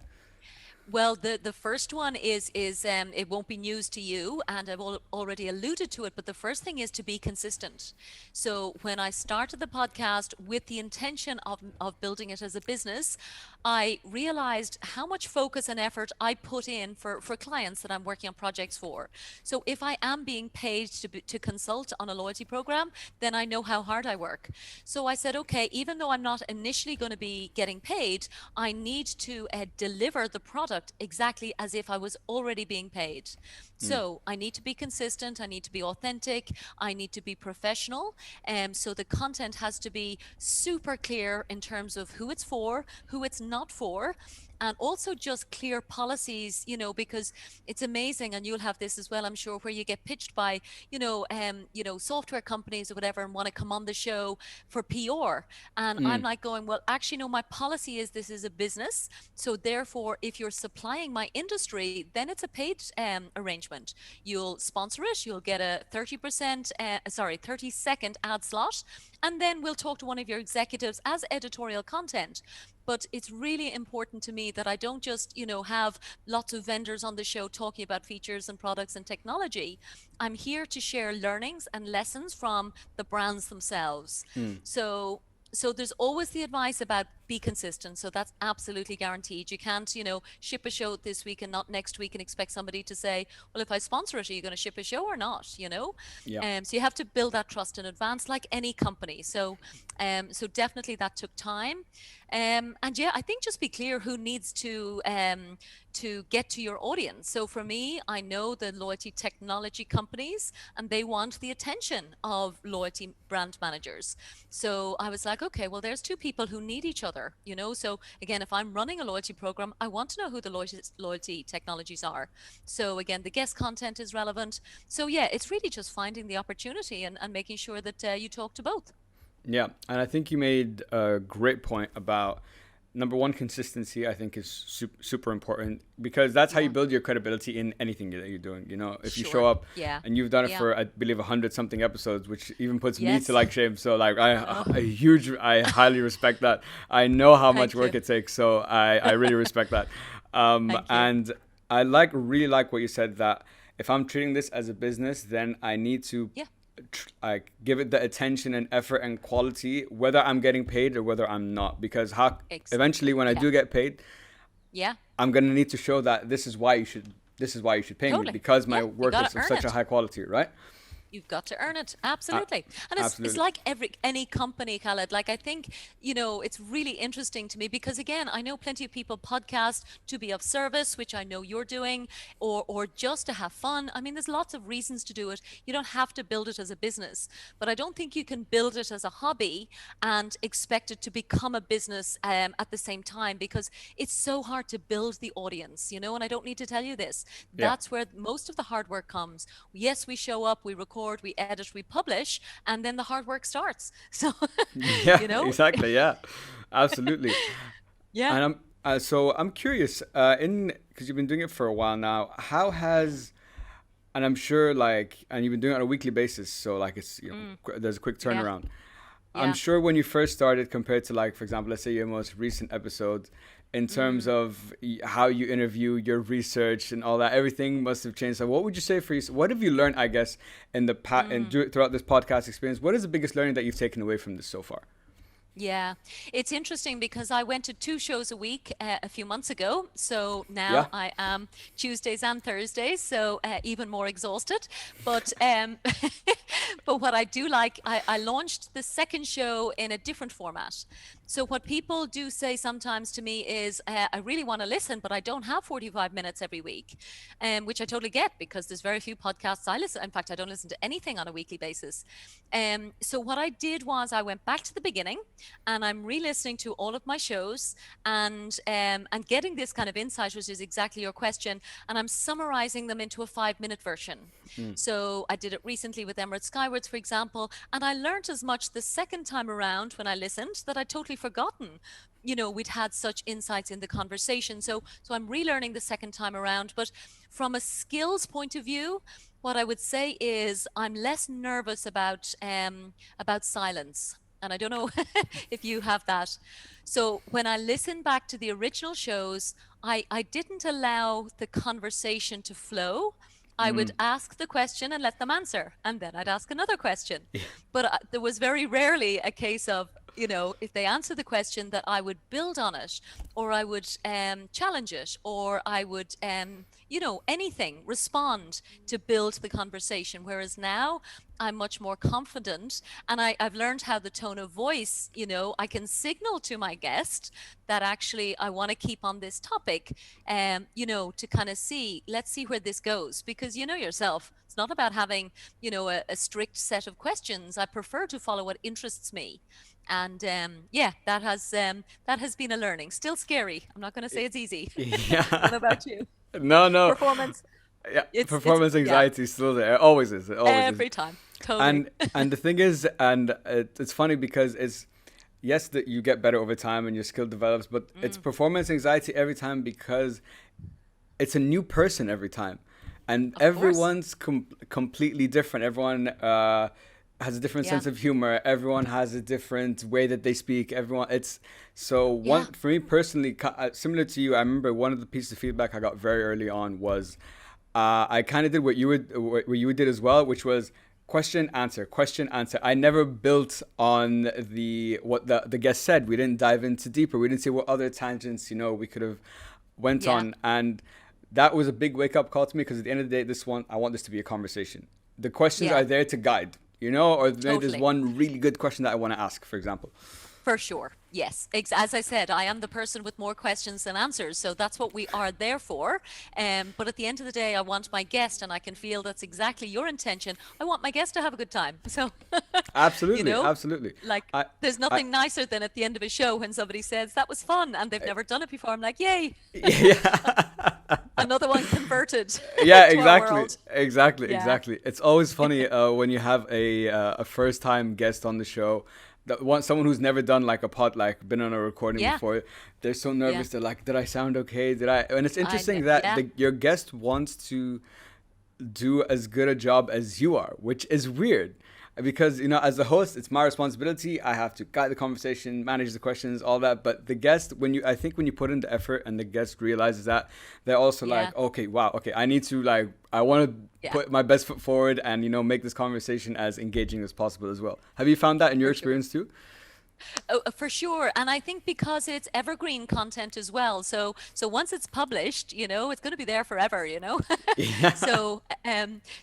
Well, the first one is it won't be news to you, and I've already alluded to it. But the first thing is to be consistent. So when I started the podcast with the intention of building it as a business, I realized how much focus and effort I put in for clients that I'm working on projects for. So if I am being paid to consult on a loyalty program, then I know how hard I work. So I said, okay, even though I'm not initially going to be getting paid, I need to deliver the product exactly as if I was already being paid. So I need to be consistent. I need to be authentic. I need to be professional. So the content has to be super clear in terms of who it's for, who it's not for, and also just clear policies, because it's amazing, and you'll have this as well, I'm sure, where you get pitched by, software companies or whatever, and want to come on the show for PR. And I'm like going, well, actually, no, my policy is this is a business. So therefore, if you're supplying my industry, then it's a paid arrangement. You'll sponsor it. You'll get a 30-second ad slot. And then we'll talk to one of your executives as editorial content. But it's really important to me that I don't just, have lots of vendors on the show talking about features and products and technology. I'm here to share learnings and lessons from the brands themselves. So there's always the advice about be consistent. So that's absolutely guaranteed. You can't, ship a show this week and not next week and expect somebody to say, well, if I sponsor it, are you going to ship a show or not? Yeah. So you have to build that trust in advance, like any company. So definitely that took time. And yeah, I think just be clear who needs to get to your audience. So for me, I know the loyalty technology companies, and they want the attention of loyalty brand managers. So I was like, okay, well, there's two people who need each other, So again, if I'm running a loyalty program, I want to know who the loyalty technologies are. So again, the guest content is relevant. So yeah, it's really just finding the opportunity and making sure that you talk to both. Yeah, and I think you made a great point about number one, consistency. I think is super important, because that's how you build your credibility in anything that you're doing. If you show up and you've done it for, I believe, 100 something episodes, which even puts me to shame. So I highly respect that. I know how much work it takes, so I really respect that. And I really like what you said, that if I'm treating this as a business, then I need to give it the attention and effort and quality, whether I'm getting paid or whether I'm not, because eventually when I do get paid, I'm going to need to show that this is why you should pay me, because my work is of such a high quality, right? You've got to earn it. Uh, Absolutely. And it's Absolutely. like any company, Khaled. Like I think, it's really interesting to me because again, I know plenty of people podcast to be of service, which I know you're doing, or just to have fun. I mean, there's lots of reasons to do it. You don't have to build it as a business, but I don't think you can build it as a hobby and expect it to become a business at the same time because it's so hard to build the audience, and I don't need to tell you this. Yeah. That's where most of the hard work comes. Yes, we show up, we record, we edit, we publish, and then the hard work starts. So, Yeah, you know, exactly. Yeah, absolutely. yeah. And I'm curious, in because you've been doing it for a while now. How has, and I'm sure and you've been doing it on a weekly basis, so like it's there's a quick Yeah. turnaround. I'm Yeah. sure when you first started compared to for example, let's say your most recent episode, in terms of how you interview, your research and all that, everything must have changed. So what would you say for you? What have you learned, I guess, in the throughout this podcast experience? What is the biggest learning that you've taken away from this so far? Yeah, it's interesting because I went to two shows a week a few months ago. So now Yeah. I am Tuesdays and Thursdays, so even more exhausted. But but what I do like, I launched the second show in a different format. So what people do say sometimes to me is, I really want to listen, but I don't have 45 minutes every week, which I totally get because there's very few podcasts I listen. In fact, I don't listen to anything on a weekly basis. So what I did was I went back to the beginning and I'm re-listening to all of my shows and getting this kind of insight, which is exactly your question, and I'm summarizing them into a 5-minute version. So I did it recently with Emirates Skywards, for example, and I learned as much the second time around when I listened that I'd totally forgotten. We'd had such insights in the conversation. So I'm relearning the second time around. But from a skills point of view, what I would say is I'm less nervous about silence. And I don't know if you have that. So when I listen back to the original shows, I didn't allow the conversation to flow. I would ask the question and let them answer, and then I'd ask another question. But there was very rarely a case of, if they answer the question, that I would build on it, or I would challenge it, or I would, anything, respond to build the conversation. Whereas now I'm much more confident, and I've learned how the tone of voice, I can signal to my guest that actually I want to keep on this topic, to kind of let's see where this goes. Because yourself, it's not about having, a strict set of questions. I prefer to follow what interests me. And yeah, that has been a learning. Still scary. I'm not going to say it's easy. What Yeah. about you? No, no. Performance. Yeah, It's performance yeah, anxiety is still there. It always is. It always is. every time. Totally. And the thing is, it's funny because it's yes that you get better over time and your skill develops, but it's performance anxiety every time because it's a new person every time, and Of course. everyone's completely different. Everyone has a different Yeah. sense of humor. Everyone has a different way that they speak. Everyone, it's so one Yeah. for me personally, similar to you. I remember one of the pieces of feedback I got very early on was I kind of did what you did as well, which was question answer, question answer. I never built on what the guest said. We didn't dive into deeper. We didn't see what other tangents we could have went Yeah. on, and that was a big wake up call to me because at the end of the day, I want this to be a conversation. The questions Yeah. are there to guide, or maybe there's Totally. one really good question that I want to ask, for example. For sure. Yes. As I said, I am the person with more questions than answers. So that's what we are there for. But at the end of the day, I want my guest, and I can feel that's exactly your intention. I want my guest to have a good time. So, you Absolutely, know, absolutely. like I, there's I, nothing nicer than at the end of a show when somebody says that was fun and they've never done it before. I'm like, yay, yeah. another one converted Yeah, to our exactly, world. exactly, Yeah. exactly. It's always funny when you have a first time guest on the show, someone who's never done like a pod, like been on a recording Yeah. before. They're so Yeah. nervous. They're like, "Did I sound okay? Did I?" And it's interesting that Yeah. your guest wants to do as good a job as you are, which is weird. Because as a host, it's my responsibility. I have to guide the conversation, manage the questions, all that. But the guest, I think when you put in the effort and the guest realizes that, they're also Yeah. like, okay, wow, okay, I need to I want to Yeah. put my best foot forward and make this conversation as engaging as possible as well. Have you found that in your For sure. experience too? Oh, for sure. And I think because it's evergreen content as well. So once it's published, it's going to be there forever. Yeah. So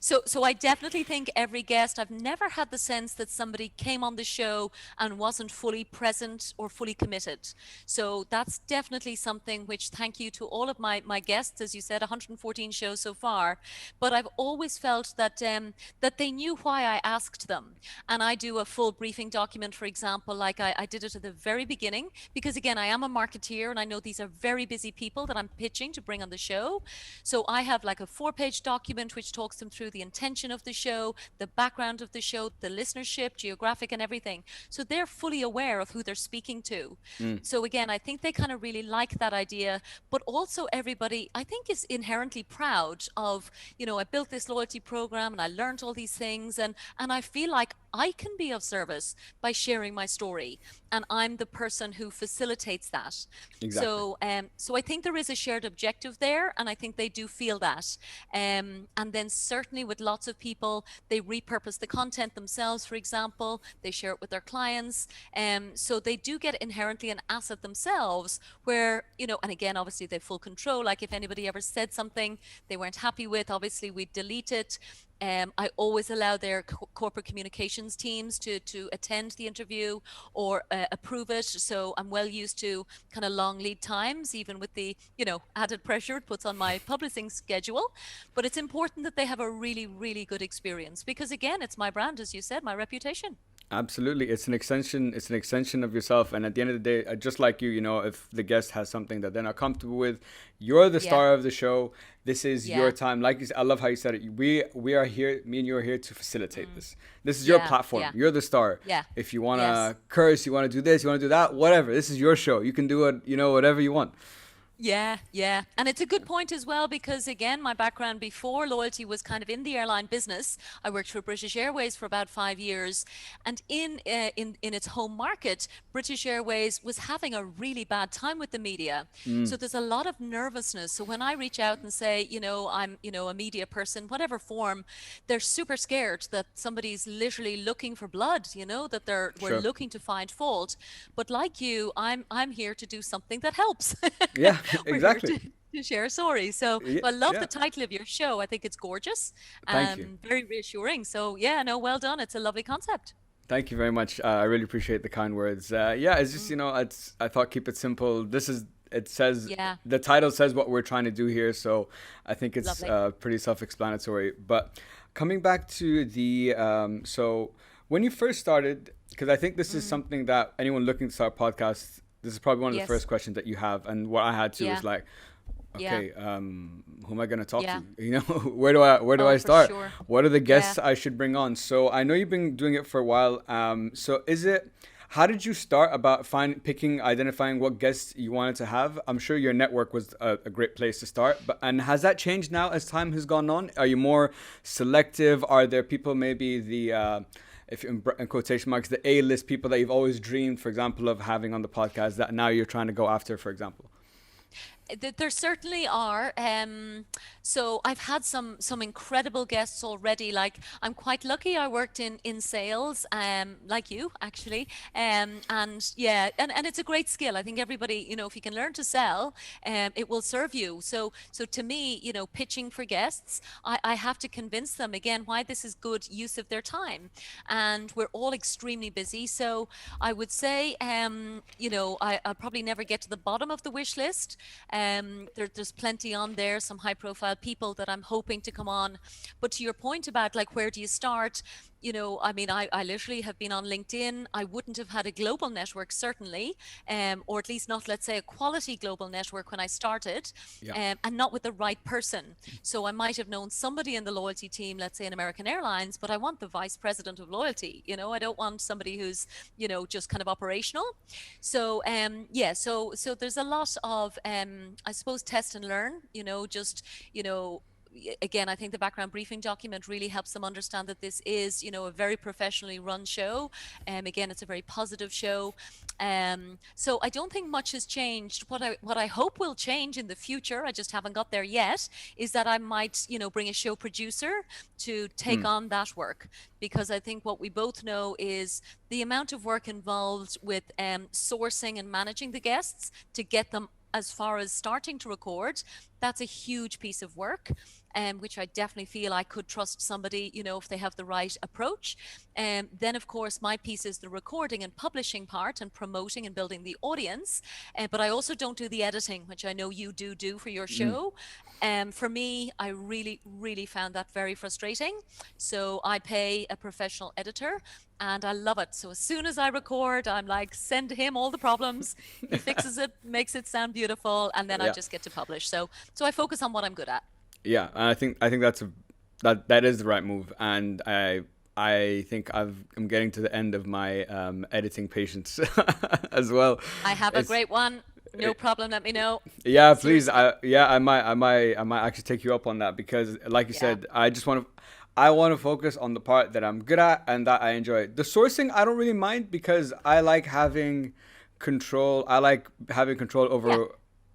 So I definitely think every guest, I've never had the sense that somebody came on the show and wasn't fully present or fully committed. So that's definitely something which, thank you to all of my guests, as you said, 114 shows so far. But I've always felt that they knew why I asked them. And I do a full briefing document, for example, like I did it at the very beginning, because again, I am a marketeer and I know these are very busy people that I'm pitching to bring on the show. So I have like a 4-page document which talks them through the intention of the show, the background of the show, the listenership, geographic, and everything. So they're fully aware of who they're speaking to. Mm, So again, I think they kind of really like that idea, but also everybody, I think, is inherently proud of, I built this loyalty program and I learned all these things, and I feel like I can be of service by sharing my story, and I'm the person who facilitates that. exactly. So I think there is a shared objective there, and I think they do feel that. And then certainly with lots of people, they repurpose the content themselves. For example, they share it with their clients, so they do get inherently an asset themselves. Where and again, obviously they have full control. Like if anybody ever said something they weren't happy with, obviously we delete it. I always allow their corporate communications teams to attend the interview or approve it. So I'm well used to kind of long lead times, even with the added pressure it puts on my publishing schedule. But it's important that they have a really, really good experience, because again, it's my brand, as you said, my reputation. Absolutely, it's an extension. It's an extension of yourself, and at the end of the day, just like you, if the guest has something that they're not comfortable with, you're the Yeah, star of the show. This is your yeah, time. Like you said, I love how you said it. We are here. Me and you are here to facilitate mm, this. This is your yeah, platform. yeah, You're the star. yeah. If you wanna Yes. curse, you wanna do this, you wanna do that, whatever. This is your show. You can do it. Whatever you want. Yeah, yeah. And it's a good point as well, because again, my background before loyalty was kind of in the airline business. I worked for British Airways for about 5 years, and in its home market, British Airways was having a really bad time with the media. Mm, So there's a lot of nervousness. So when I reach out and say, I'm, a media person, whatever form, they're super scared that somebody's literally looking for blood, that we're sure. looking to find fault. But like you, I'm here to do something that helps. Yeah. We're here Exactly. to share a story. So Yeah. I love the Yeah. title of your show. I think it's gorgeous Thank you. and very reassuring. So yeah, no, well done. It's a lovely concept. Thank you very much. I really appreciate the kind words. Yeah, it's just Mm, I thought keep it simple. It says yeah, the title says what we're trying to do here, so I think it's lovely. pretty self-explanatory. But coming back to the so when you first started, because I think this is Mm, something that anyone looking to start a podcast, this is probably one of the yes. first questions that you have, and what I had to Yeah, is like, yeah, okay, who am I going to talk yeah. to? Where do Oh, I for start? sure. What are the Yeah. guests I should bring on? So I know you've been doing it for a while. So how did you start about identifying what guests you wanted to have? I'm sure your network was a great place to start, and has that changed now as time has gone on? Are you more selective? Are there people, maybe if in quotation marks, the A-list people that you've always dreamed, for example, of having on the podcast that now you're trying to go after, for example? There certainly are. So I've had some incredible guests already. Like I'm quite lucky. I worked in sales, like you actually. And yeah, and it's a great skill. I think everybody, if you can learn to sell, it will serve you. So to me, pitching for guests, I have to convince them again why this is good use of their time. And we're all extremely busy. So I would say, I'll probably never get to the bottom of the wish list. There's plenty on there, some high profile people that I'm hoping to come on. But to your point about like, where do you start? I mean, I literally have been on LinkedIn. I wouldn't have had a global network, certainly, or at least not, let's say, a quality global network when I started, Yeah. and not with the right person. So I might have known somebody in the loyalty team, let's say in American Airlines, but I want the vice president of loyalty. I don't want somebody who's, just kind of operational. So yeah, so there's a lot of I suppose test and learn. Just again, I think the background briefing document really helps them understand that this is, a very professionally run show. Again, it's a very positive show. So I don't think much has changed. What I hope will change in the future, I just haven't got there yet, is that I might, bring a show producer to take Mm, on that work, because I think what we both know is the amount of work involved with sourcing and managing the guests to get them as far as starting to record that's a huge piece of work, which I definitely feel I could trust somebody, if they have the right approach. Then, of course, my piece is the recording and publishing part and promoting and building the audience. But I also don't do the editing, which I know you do for your show. For me, I really, really found that very frustrating. So I pay a professional editor and I love it. So as soon as I record, I'm like, send him all the problems. He fixes it, makes it sound beautiful, and then I Yeah. just get to publish. So I focus on what I'm good at. Yeah, and I think that is the right move, and I think I'm getting to the end of my editing patience as well. I have a It's great one. No problem. Let me know. Yeah, please. Seriously. I might actually take you up on that because, like you Yeah. said, I want to focus on the part that I'm good at and that I enjoy. The sourcing, I don't really mind because I like having control. I like having control Yeah. over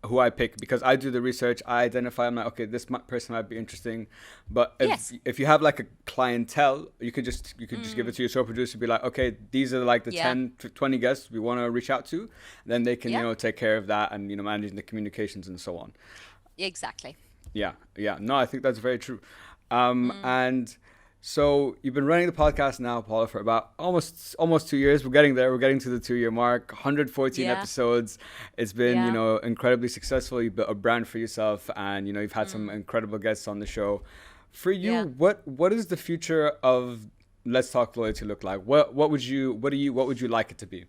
who I pick because I do the research. I identify. I'm like, okay, person might be interesting. But Yes. if you have like a clientele, you could just give it to your show producer. Be like, okay, these are like the Yeah. 10 to 20 guests we want to reach out to. Then they can Yeah. take care of that and managing the communications and so on. Exactly. Yeah, yeah. No, I think that's very true. And so you've been running the podcast now, Paula, for about almost 2 years. We're getting there. We're getting to the 2 year mark. 114 Yeah. episodes. It's been, Yeah. incredibly successful. You've built a brand for yourself, and you've had some incredible guests on the show. For you, Yeah. what is the future of Let's Talk Loyalty look like? What would you like it to be?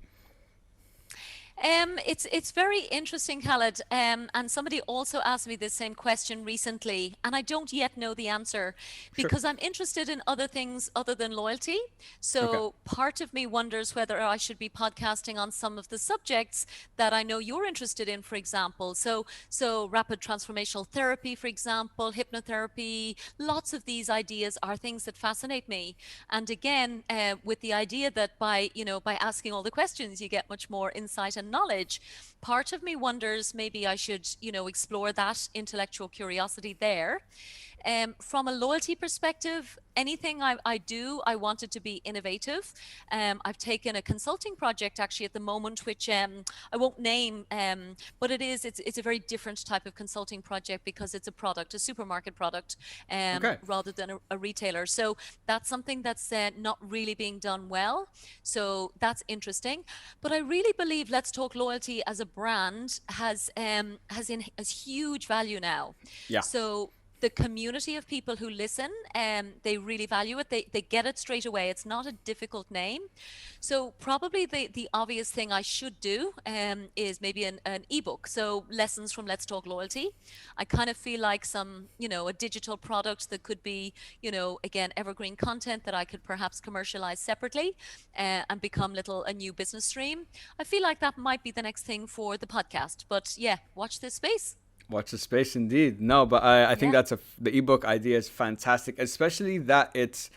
It's very interesting, Khaled. And somebody also asked me the same question recently, and I don't yet know the answer Sure. because I'm interested in other things other than loyalty. Okay. So part of me wonders whether I should be podcasting on some of the subjects that I know you're interested in, for example. So rapid transformational therapy, for example, hypnotherapy, lots of these ideas are things that fascinate me. And again, with the idea that by asking all the questions, you get much more insight and knowledge. Part of me wonders maybe I should, explore that intellectual curiosity there. From a loyalty perspective, anything I do, I want it to be innovative. I've taken a consulting project actually at the moment, which I won't name, but it's a very different type of consulting project because it's a product, a supermarket product, Okay. rather than a retailer. So that's something that's not really being done well. So that's interesting. But I really believe Let's Talk Loyalty as a brand has huge value now. Yeah. So the community of people who listen, they really value it. They get it straight away. It's not a difficult name. So probably the obvious thing I should do is maybe an ebook. So lessons from Let's Talk Loyalty. I kind of feel like a digital product that could be, again, evergreen content that I could perhaps commercialize separately and become a new business stream. I feel like that might be the next thing for the podcast. But yeah, watch this space. Watch the space, indeed. No, but I think Yeah. the ebook idea is fantastic, especially that it's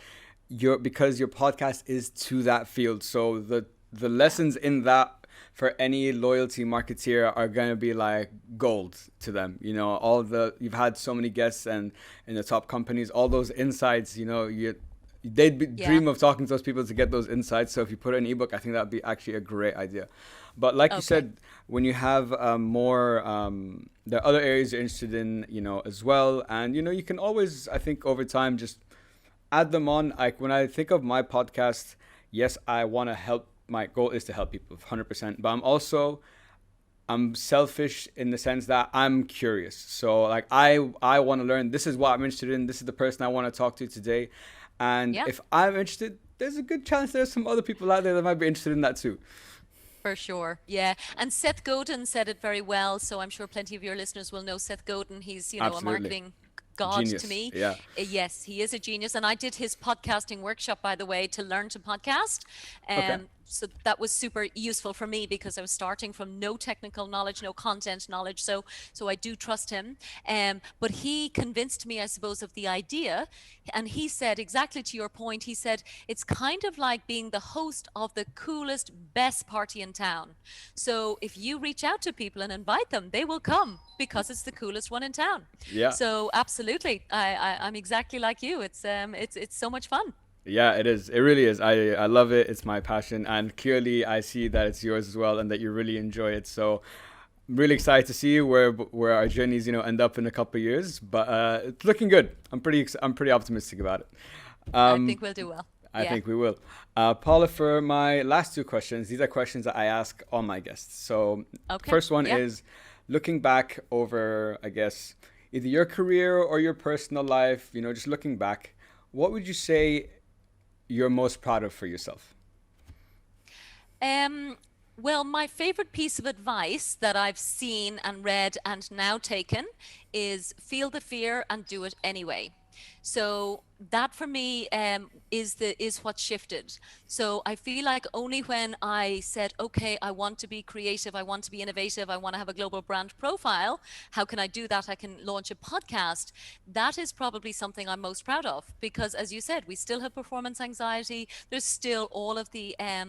because your podcast is to that field. So the lessons in that for any loyalty marketeer are going to be like gold to them. You've had so many guests and in the top companies, all those insights. Yeah. Dream of talking to those people to get those insights. So if you put it in an ebook, I think that'd be actually a great idea. But like you Okay. said, when you have more, there are other areas you're interested in, as well. And, you can always, I think over time, just add them on. Like when I think of my podcast, yes, I want to help. My goal is to help people 100%. But I'm selfish in the sense that I'm curious. So like I want to learn. This is what I'm interested in. This is the person I want to talk to today. And Yeah. if I'm interested, there's a good chance there's some other people out there that might be interested in that too. For sure. Yeah. And Seth Godin said it very well. So I'm sure plenty of your listeners will know Seth Godin. He's, a Absolutely. marketing god to Genius. me. Yeah. Yes, he is a genius. And I did his podcasting workshop, by the way, to learn to podcast. Okay. So that was super useful for me because I was starting from no technical knowledge, no content knowledge. So I do trust him. But he convinced me, I suppose, of the idea. And he said, exactly to your point, he said, it's kind of like being the host of the coolest, best party in town. So if you reach out to people and invite them, they will come because it's the coolest one in town. Yeah. So absolutely, I'm exactly like you. It's so much fun. Yeah, it is. It really is. I love it. It's my passion. And clearly I see that it's yours as well and that you really enjoy it. So really excited to see where our journeys, end up in a couple of years. But it's looking good. I'm pretty optimistic about it. I think we'll do well. I Yeah. think we will. Paula, for my last two questions, these are questions that I ask all my guests. So, Okay. first one Yeah. is looking back over, I guess, either your career or your personal life, just looking back, what would you say you're most proud of for yourself? Um, well, my favorite piece of advice that I've seen and read and now taken is feel the fear and do it anyway. So that for me is what shifted. So I feel like only when I said, okay, I want to be creative, I want to be innovative, I want to have a global brand profile. How can I do that? I can launch a podcast. That is probably something I'm most proud of because, as you said, we still have performance anxiety. There's still all of the, I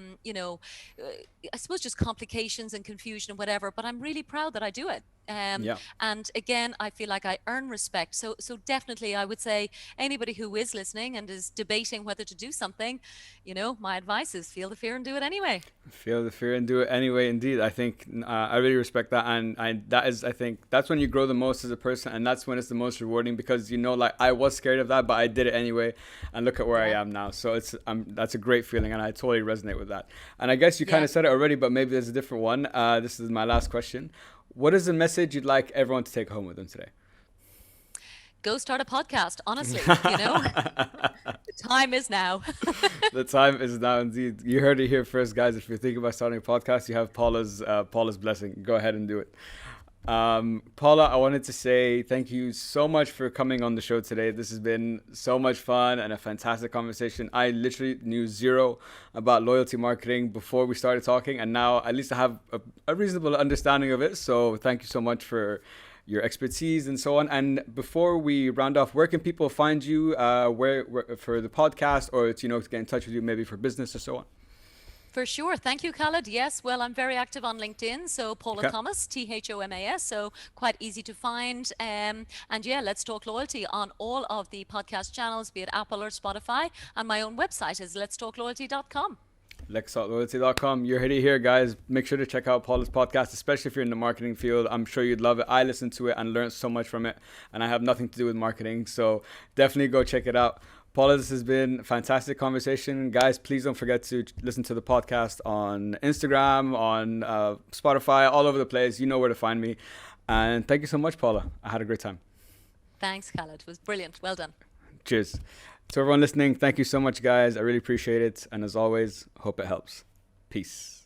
suppose just complications and confusion and whatever. But I'm really proud that I do it. Yeah. And again, I feel like I earn respect. So definitely, I would say anybody who is listening and is debating whether to do something, my advice is feel the fear and do it anyway. Feel the fear and do it anyway. Indeed, I think I really respect that, and I think that's when you grow the most as a person, and that's when it's the most rewarding because like I was scared of that, but I did it anyway, and look at where I am now. So that's a great feeling, and I totally resonate with that. And I guess you kind of said it already, but maybe there's a different one. This is my last question. What is the message you'd like everyone to take home with them today? Go start a podcast, honestly, the time is now. The time is now indeed. You heard it here first, guys. If you're thinking about starting a podcast, you have Paula's blessing. Go ahead and do it. Paula, I wanted to say thank you so much for coming on the show today. This has been so much fun and a fantastic conversation. I literally knew zero about loyalty marketing before we started talking, and now at least I have a reasonable understanding of it. So thank you so much for your expertise and so on. And before we round off, where can people find you where for the podcast or to get in touch with you maybe for business or so on? For sure. Thank you, Khaled. Yes, well, I'm very active on LinkedIn. So Paula Okay. Thomas, Thomas. So quite easy to find. And yeah, let's talk loyalty on all of the podcast channels, be it Apple or Spotify. And my own website is letstalkloyalty.com. LexSaltLoyalty.com. You're here, guys. Make sure to check out Paula's podcast, especially if you're in the marketing field. I'm sure you'd love it. I listened to it and learned so much from it, and I have nothing to do with marketing, so definitely go check it out. Paula, this has been a fantastic conversation. Guys, please don't forget to listen to the podcast on Instagram, on Spotify, all over the place. You know where to find me. And thank you so much, Paula. I had a great time. Thanks, Khaled. It was brilliant. Well done. Cheers. To everyone listening, thank you so much, guys. I really appreciate it. And as always, hope it helps. Peace.